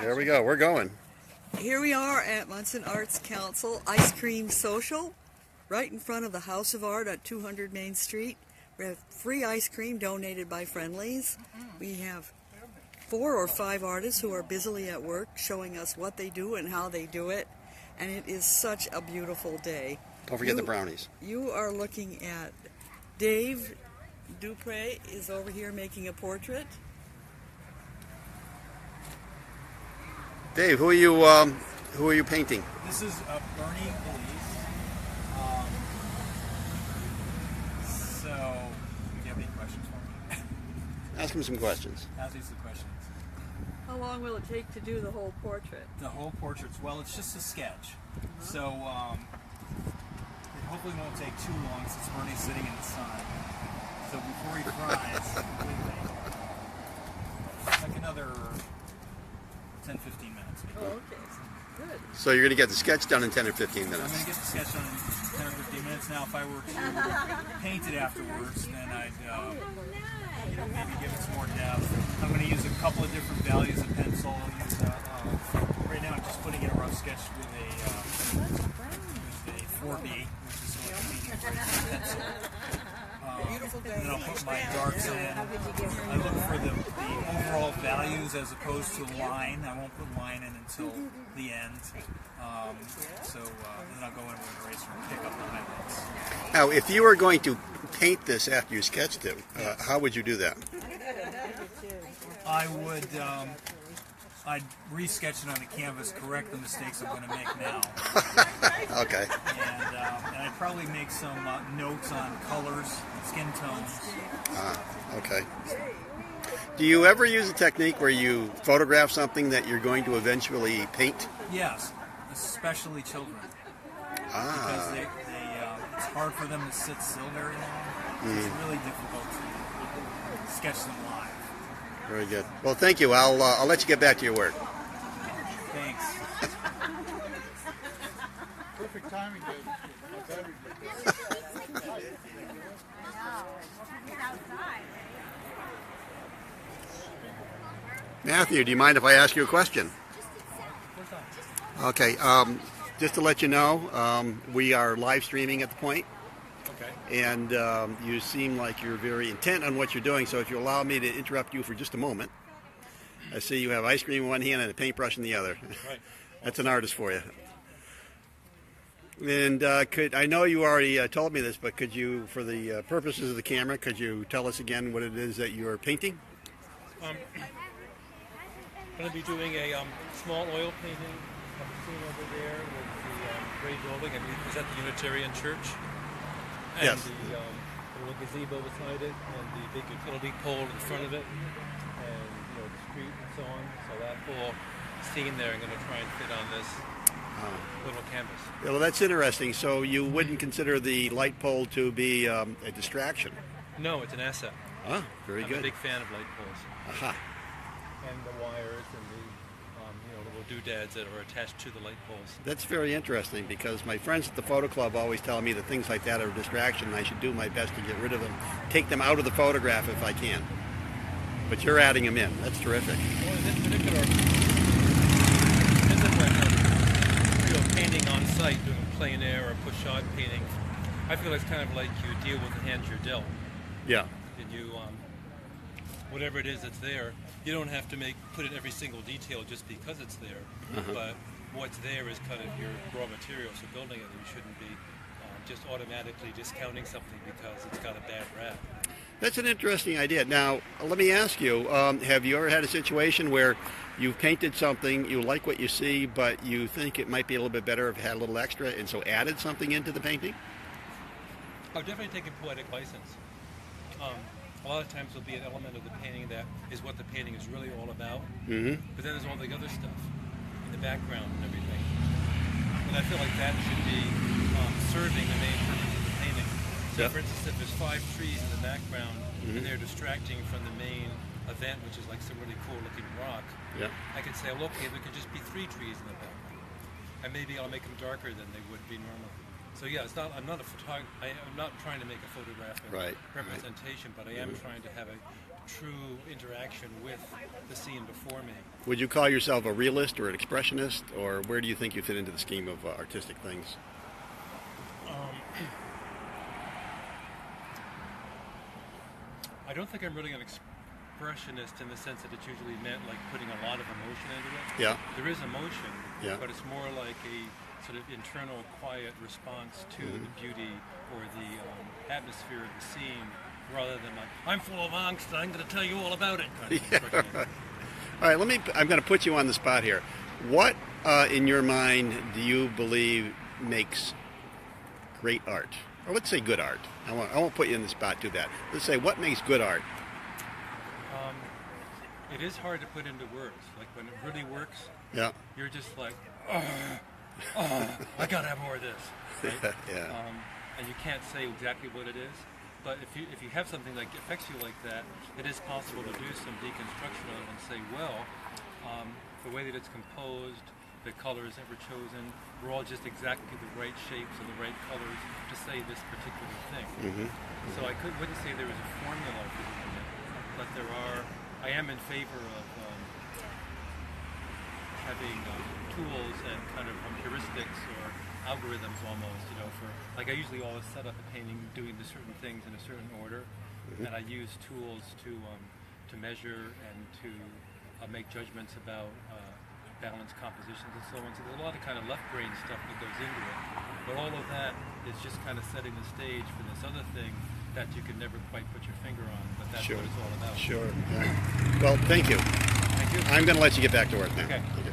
There we go. We're going. Here we are at Monson Arts Council Ice Cream Social, right in front of the House of Art at 200 Main Street. We have free ice cream donated by friendlies. We have 4 or 5 artists who are busily at work showing us what they do and how they do it. And it is such a beautiful day. Don't forget the brownies. You are looking at Dave Dupre is over here making a portrait. Dave, who are you painting? This is Bernie Elise. So, do you have any questions for me? Ask him some questions. Ask me some questions. How long will it take to do the whole portrait? The whole portrait's, well, it's just a sketch. So, it hopefully won't take too long since Bernie's sitting in the sun. So before he dries completely, like another 10-15 minutes. Oh, okay. Good. So you're going to get the sketch done in 10 or 15 I'm minutes. going to get the sketch done in 10 or 15 minutes. Now, if I were to paint it afterwards, then I'd maybe give it some more depth. I'm going to use a couple of different values of pencil. Right now, I'm just putting in a rough sketch with a 4B, which is like a medium grade pencil. And then I'll put my darks in. I look for the overall values as opposed to line. I won't put line in until the end. Then I'll go in with an eraser and pick up the highlights. Now, if you were going to paint this after you sketched it, how would you do that? I would, I'd re-sketch it on the canvas, correct the mistakes I'm going to make now. Okay. And I'd probably make some notes on colors, skin tones. Okay. Do you ever use a technique where you photograph something that you're going to eventually paint? Yes, especially children. Because it's hard for them to sit still very long. It's really difficult to sketch them live. Very good. Well, thank you. I'll let you get back to your work. Thanks. Perfect timing, Dave. Matthew, do you mind if I ask you a question? Okay. Just to let you know, we are live streaming at the point. Okay. And you seem like you're very intent on what you're doing, so if you allow me to interrupt you for just a moment. I see you have ice cream in one hand and a paintbrush in the other. Right. That's an artist for you. And I know you already told me this, but could you, for the purposes of the camera, could you tell us again what it is that you're painting? I'm going to be doing a small oil painting of the scene over there with the gray building. I believe it's at the Unitarian Church. And Yes. the little gazebo beside it, and the big utility pole in front of it, and the street and so on. So that whole scene there, I'm going to try and fit on this little canvas. Yeah, well, that's interesting. So you wouldn't consider the light pole to be a distraction? No, it's an asset. Ah, very good. I'm a big fan of light poles. Aha. And the wires and the little doodads that are attached to the light poles. That's very interesting because my friends at the photo club always tell me that things like that are a distraction and I should do my best to get rid of them, take them out of the photograph if I can. But you're adding them in. That's terrific. Well, in this particular painting on site, doing plein air or push-shot painting, I feel it's kind of like you deal with the hand you're dealt. Yeah. And you, whatever it is that's there, you don't have to put in every single detail just because it's there. But what's there is kind of your raw material. So building it, you shouldn't be just automatically discounting something because it's got a bad rap. That's an interesting idea. Now, let me ask you, have you ever had a situation where you've painted something, you like what you see, but you think it might be a little bit better if it had a little extra and so added something into the painting? I've definitely taken poetic license. A lot of times there'll be an element of the painting that is what the painting is really all about. But then there's all the other stuff in the background and everything. And I feel like that should be serving the main purpose of the painting. So for instance, if there's 5 trees in the background and they're distracting from the main event, which is like some really cool looking rock, I could say, well, okay, there could just be 3 trees in the background. And maybe I'll make them darker than they would be normally. So yeah, I'm not a photographer. I'm not trying to make a photographic representation, but I am trying to have a true interaction with the scene before me. Would you call yourself a realist or an expressionist, or where do you think you fit into the scheme of artistic things? I don't think I'm really an expressionist in the sense that it's usually meant like putting a lot of emotion into it. Yeah. There is emotion, Yeah. but it's more like a sort of internal, quiet response to the beauty or the atmosphere of the scene, rather than like, I'm full of angst, I'm going to tell you all about it. Kind of expressionism. All right, I'm going to put you on the spot here. What, in your mind, do you believe makes great art? Or let's say good art. I won't put you in the spot, do that. Let's say, what makes good art? It is hard to put into words. Like when it really works, Yeah. you're just like, oh, I gotta have more of this. Right? Yeah. And you can't say exactly what it is. But if you have something that affects you like that, it is possible to do some deconstruction of it and say, well, the way that it's composed, the colors that were chosen, were all just exactly the right shapes and the right colors to say this particular thing. Mm-hmm. So I wouldn't say there is a formula for doing it, but I am in favor of having tools and kind of heuristics or algorithms almost, for, like I usually always set up a painting doing the certain things in a certain order, and I use tools to measure and to make judgments about balanced compositions and so on. So there's a lot of kind of left brain stuff that goes into it, but all of that is just kind of setting the stage for this other thing that you can never quite put your finger on, but that's Sure. what it's all about. Sure. Yeah. Well, thank you. Thank you. I'm going to let you get back to work now. Okay. Thank you.